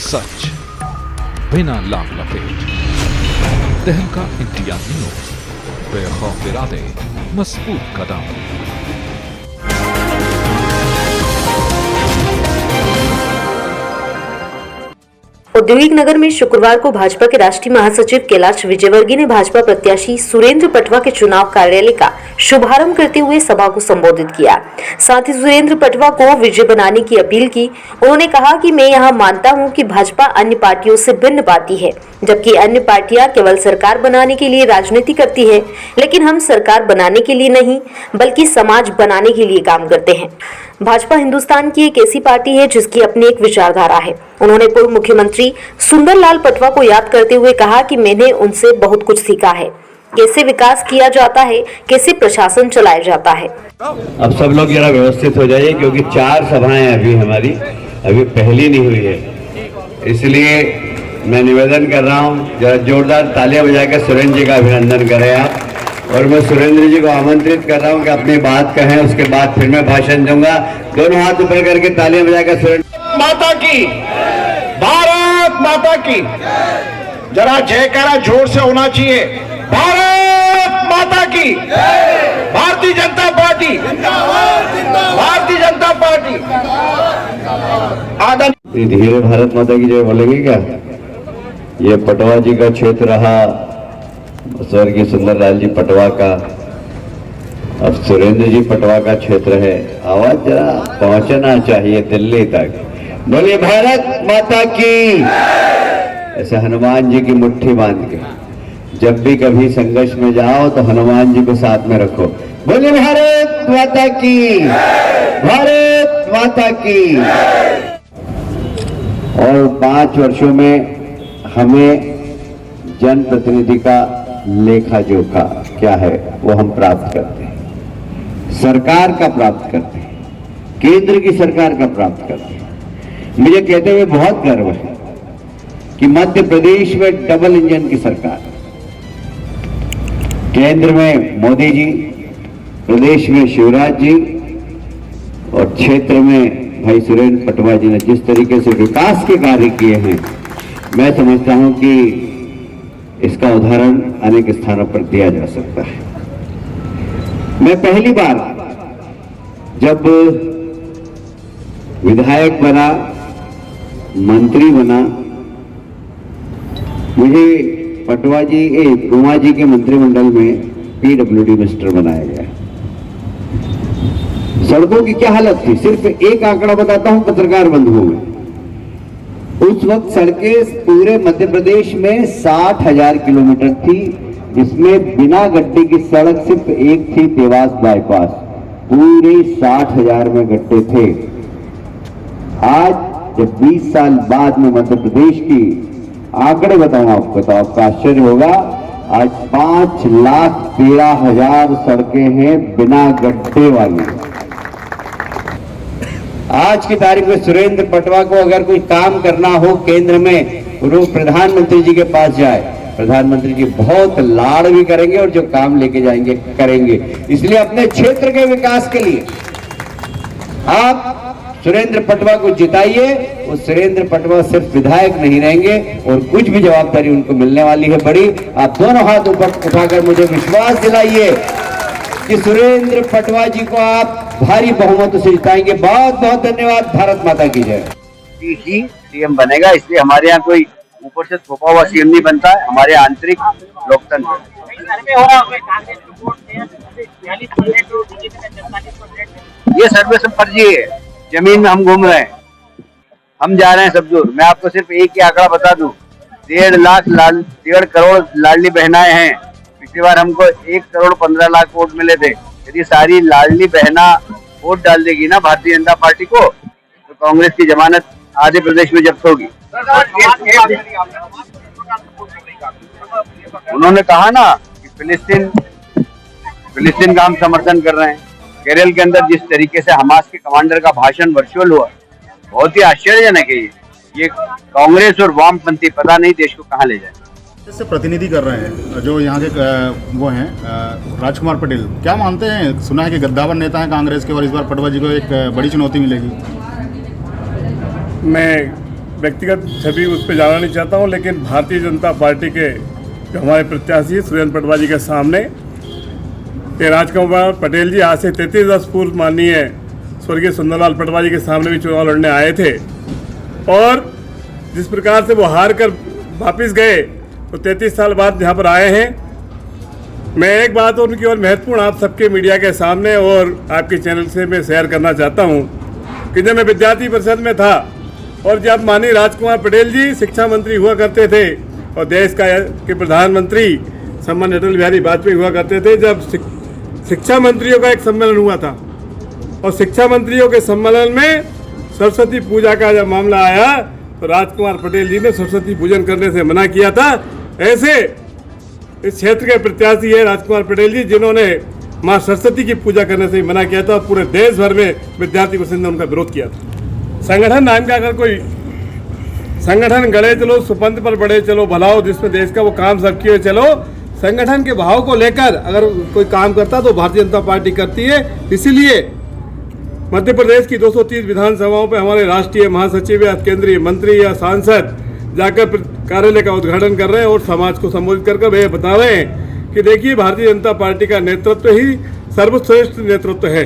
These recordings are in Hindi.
सच बिना लाभ लपेट। तहलका इंडिया न्यूज, बेखौफ इरादे, मजबूत कदम। औद्योगिक नगर में शुक्रवार को भाजपा के राष्ट्रीय महासचिव कैलाश विजयवर्गीय ने भाजपा प्रत्याशी सुरेंद्र पटवा के चुनाव कार्यालय का शुभारंभ करते हुए सभा को संबोधित किया। साथ ही सुरेंद्र पटवा को विजय बनाने की अपील की। उन्होंने कहा कि मैं यहां मानता हूं कि भाजपा अन्य पार्टियों से भिन्न पार्टी है, जबकि अन्य पार्टियां केवल सरकार बनाने के लिए राजनीति करती है, लेकिन हम सरकार बनाने के लिए नहीं बल्कि समाज बनाने के लिए काम करते हैं। भाजपा हिंदुस्तान की एक ऐसी पार्टी है जिसकी अपनी एक विचारधारा है। उन्होंने पूर्व मुख्यमंत्री सुंदरलाल पटवा को याद करते हुए कहा कि मैंने उनसे बहुत कुछ सीखा है, कैसे विकास किया जाता है, कैसे प्रशासन चलाया जाता है। अब सब लोग जरा व्यवस्थित हो जाइए, क्योंकि 4 सभाएं अभी हमारी पहली नहीं हुई है। इसलिए मैं निवेदन कर रहा हूं, जरा जोरदार तालियां बजाकर सुरेंद्र जी का अभिनंदन करें आप। और मैं सुरेंद्र जी को आमंत्रित कर रहा हूं कि अपनी बात कहें, उसके बाद फिर मैं भाषण दूंगा। दोनों हाथ ऊपर करके तालियां बजाकर सुरेंद्र माता की, भारत माता की, जरा जयकारा जोर से होना चाहिए। भारत माता की, भारतीय जनता पार्टी, भारतीय जनता पार्टी। आदरणीय धीरे भारत माता की जय बोलेंगे क्या? ये पटवा जी का क्षेत्र रहा, स्वर्गीय सुंदरलाल जी पटवा का, अब सुरेंद्र जी पटवा का क्षेत्र है। आवाज जरा पहुंचना चाहिए दिल्ली तक। बोलिए भारत माता की। ऐसे हनुमान जी की मुट्ठी बांध के जब भी कभी संघर्ष में जाओ तो हनुमान जी को साथ में रखो। बोलिए भारत माता की, भारत माता की। और 5 वर्षों में हमें जनप्रतिनिधि का लेखा जोखा क्या है वो हम प्राप्त करते हैं, सरकार का प्राप्त करते हैं, केंद्र की सरकार का प्राप्त करते हैं। मुझे कहते हुए बहुत गर्व है कि मध्य प्रदेश में डबल इंजन की सरकार, केंद्र में मोदी जी, प्रदेश में शिवराज जी और क्षेत्र में भाई सुरेंद्र पटवा जी ने जिस तरीके से विकास के कार्य किए हैं, मैं समझता हूं कि इसका उदाहरण अनेक स्थानों पर दिया जा सकता है। मैं पहली बार जब विधायक बना, मंत्री बना, मुझे पटवा जी कुमार जी के मंत्रिमंडल में पीडब्ल्यूडी मिनिस्टर बनाया गया। सड़कों की क्या हालत थी, सिर्फ एक आंकड़ा बताता हूं पत्रकार बंधुओं में। उस वक्त सड़कें पूरे मध्य प्रदेश में 60,000 किलोमीटर थी, जिसमें बिना गड्ढे की सड़क सिर्फ एक थी, देवास बाईपास। पूरे 60,000 में गड्ढे थे। आज जब 20 साल बाद में मध्य प्रदेश की आंकड़े बताऊं आपको तो आपका आश्चर्य होगा। आज 5,13,000 सड़कें हैं बिना गड्ढे वाली। आज की तारीख में सुरेंद्र पटवा को अगर कोई काम करना हो केंद्र में, वो प्रधानमंत्री जी के पास जाए, प्रधानमंत्री जी बहुत लाड़ भी करेंगे और जो काम लेके जाएंगे करेंगे। इसलिए अपने क्षेत्र के विकास के लिए आप सुरेंद्र पटवा को जिताइए। वो सुरेंद्र पटवा सिर्फ विधायक नहीं रहेंगे और कुछ भी जवाबदारी उनको मिलने वाली है बड़ी। आप दोनों हाथ ऊपर उठाकर मुझे विश्वास दिलाइए कि सुरेंद्र पटवा जी को आप भारी बहुमत से जिताएंगे। बहुत बहुत धन्यवाद। भारत माता की जय। ही सीएम बनेगा, इसलिए हमारे यहाँ कोई ऊपर से थोपा हुआ सीएम नहीं बनता है। हमारे आंतरिक लोकतंत्र ये सर्वे सब फर्जी है। जमीन में हम घूम रहे हैं, हम जा रहे हैं सब दूर। मैं आपको सिर्फ एक ही आंकड़ा बता दूं, 1.5 करोड़ लाडली बहनाएं हैं। पिछली बार हमको 1,15,00,000 वोट मिले थे। यदि सारी लाडली बहना वोट डाल देगी ना भारतीय जनता पार्टी को, तो कांग्रेस की जमानत आधे प्रदेश में जब्त होगी। उन्होंने कहा ना कि फिलिस्तीन का हम समर्थन कर रहे हैं। केरल के अंदर जिस तरीके से हमास के कमांडर का भाषण वर्चुअल हुआ, बहुत ही आश्चर्यजनक है। ये कांग्रेस और वामपंथी पता नहीं देश को कहां ले जाए। से प्रतिनिधि कर रहे हैं जो यहाँ के वो हैं राजकुमार पटेल, क्या मानते हैं? सुना है कि गद्दावर नेता हैं कांग्रेस के और इस बार पटवा जी को एक बड़ी चुनौती मिलेगी। मैं व्यक्तिगत छवि उस पर जाना नहीं चाहता हूँ, लेकिन भारतीय जनता पार्टी के जो हमारे प्रत्याशी सुरेंद्र पटवा जी के सामने ये राजकुमार पटेल जी आज से 33 वर्ष पूर्व माननीय स्वर्गीय सुंदरलाल पटवा जी के सामने भी चुनाव लड़ने आए थे, और जिस प्रकार से वो हार कर वापिस गए तो 33 साल बाद यहाँ पर आए हैं। मैं एक बात उनकी और महत्वपूर्ण आप सबके मीडिया के सामने और आपके चैनल से मैं शेयर करना चाहता हूँ कि जब मैं विद्यार्थी परिषद में था और जब माननीय राजकुमार पटेल जी शिक्षा मंत्री हुआ करते थे और देश के प्रधानमंत्री सम्मान्य अटल बिहारी वाजपेयी हुआ करते थे, जब शिक्षा मंत्रियों का एक सम्मेलन हुआ था और शिक्षा मंत्रियों के सम्मेलन में सरस्वती पूजा का जब मामला आया तो राजकुमार पटेल जी ने सरस्वती पूजन करने से मना किया था। ऐसे इस क्षेत्र के प्रत्याशी है राजकुमार पटेल जी, जिन्होंने मां सरस्वती की पूजा करने से मना किया था और पूरे देश भर में विद्यार्थी परिषद ने उनका विरोध किया था। संगठन नाम का अगर कोई संगठन गढ़े चलो, सुपंथ पर बढ़े चलो, भलाओ जिसमें देश का वो काम सब किए चलो, संगठन के भाव को लेकर अगर कोई काम करता तो भारतीय जनता पार्टी करती है। इसीलिए मध्य प्रदेश की 230 विधानसभाओं पे हमारे राष्ट्रीय महासचिव या केंद्रीय मंत्री या सांसद जाकर कार्यालय का उद्घाटन कर रहे हैं और समाज को संबोधित करके वे बता रहे हैं कि देखिए भारतीय जनता पार्टी का नेतृत्व ही सर्वश्रेष्ठ नेतृत्व है।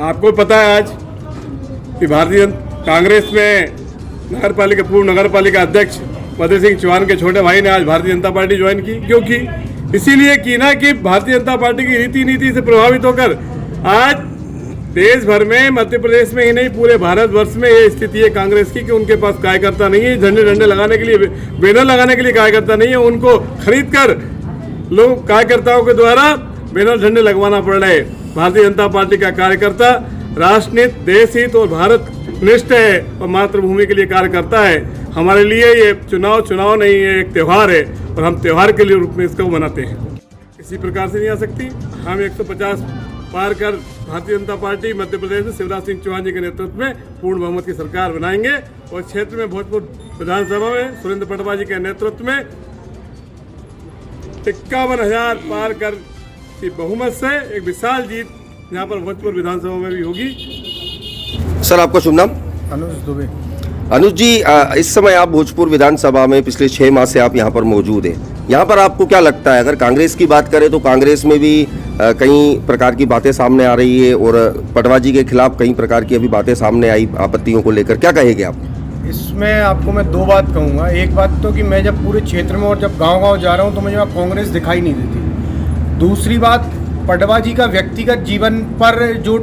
आपको पता है आज कि भारतीय कांग्रेस में पूर्व नगर पालिका अध्यक्ष मधु सिंह चौहान के छोटे भाई ने आज भारतीय जनता पार्टी ज्वाइन की, क्योंकि इसीलिए की ना कि भारतीय जनता पार्टी की रीति नीति से प्रभावित होकर आज देश भर में, मध्य प्रदेश में ही नहीं पूरे भारतवर्ष में ये स्थिति है कांग्रेस की कि उनके पास कार्यकर्ता नहीं है, झंडे झंडे लगाने के लिए, बैनर लगाने के लिए कार्यकर्ता नहीं है, उनको खरीद कर लोग कार्यकर्ताओं के द्वारा बैनर झंडे लगवाना पड़ रहा है। भारतीय जनता पार्टी का कार्यकर्ता राष्ट्रहित, देश हित और भारत निष्ठ है और मातृभूमि के लिए कार्य करता है। हमारे लिए ये चुनाव नहीं है, एक त्यौहार है और हम त्यौहार के लिए रूप में इसको मनाते हैं। इसी प्रकार से नहीं आ सकती। हम 150 पार कर भारतीय जनता पार्टी मध्य प्रदेश में शिवराज सिंह चौहान जी के नेतृत्व में पूर्ण बहुमत की सरकार बनाएंगे और क्षेत्र में भोजपुर विधानसभा में सुरेंद्र पटवा जी के नेतृत्व में 51,000 पार कर की बहुमत से एक विशाल जीत यहाँ पर भोजपुर विधानसभा में भी होगी। सर, आपका शुभ नाम? अनुज दुबे। अनुज जी, इस समय आप भोजपुर विधानसभा में पिछले 6 माह से आप यहाँ पर मौजूद हैं। यहाँ पर आपको क्या लगता है, अगर कांग्रेस की बात करें तो कांग्रेस में भी कई प्रकार की बातें सामने आ रही है और पटवा जी के खिलाफ कई प्रकार की अभी बातें सामने आई आपत्तियों को लेकर, क्या कहेंगे आप? इसमें आपको मैं 2 बात कहूँगा। एक बात तो कि मैं जब पूरे क्षेत्र में और जब गांव-गांव जा रहा हूँ तो मुझे वहाँ कांग्रेस दिखाई नहीं देती। दूसरी बात, पटवा जी का व्यक्तिगत जीवन पर जो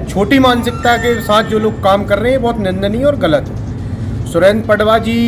छोटी मानसिकता के साथ जो लोग काम कर रहे हैं बहुत निंदनीय और गलत है। सुरेंद्र पटवा जी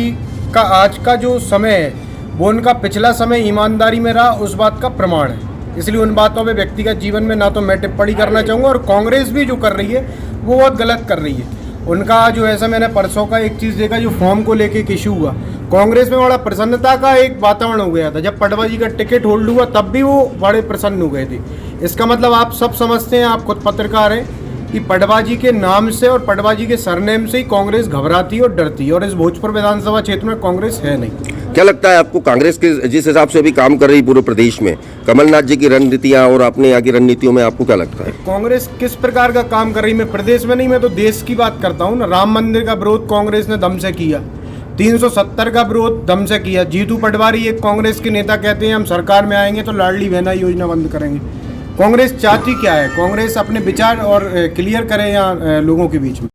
का आज का जो समय है वो उनका पिछला समय ईमानदारी में रहा, उस बात का प्रमाण है। इसलिए उन बातों पे व्यक्तिगत जीवन में ना तो मैं टिप्पणी करना चाहूँगा और कांग्रेस भी जो कर रही है वो बहुत गलत कर रही है। उनका जो ऐसा मैंने परसों का एक चीज़ देखा, जो फॉर्म को लेके इशू हुआ, कांग्रेस में बड़ा प्रसन्नता का एक वातावरण हो गया था। जब पटवा जी का टिकट होल्ड हुआ तब भी वो बड़े प्रसन्न हो गए थे। इसका मतलब आप सब समझते हैं, आप खुद पत्रकार हैं, कि पटवा जी के नाम से और पटवा जी के सरनेम से ही कांग्रेस घबराती और डरती है और इस भोजपुर विधानसभा क्षेत्र में कांग्रेस है नहीं। क्या लगता है आपको, कांग्रेस के जिस हिसाब से अभी काम कर रही पूरे प्रदेश में, कमलनाथ जी की रणनीतियां और अपने यहाँ की रणनीतियों में आपको क्या लगता है कांग्रेस किस प्रकार का काम कर रही है? मैं प्रदेश में नहीं, मैं तो देश की बात करता हूँ ना। राम मंदिर का विरोध कांग्रेस ने दम से किया, 370 का विरोध दम से किया। जीतू पटवारी एक कांग्रेस के नेता कहते हैं हम सरकार में आएंगे तो लाडली बहना योजना बंद करेंगे। कांग्रेस चाहती क्या है? कांग्रेस अपने विचार और क्लियर करे यहाँ लोगों के बीच में।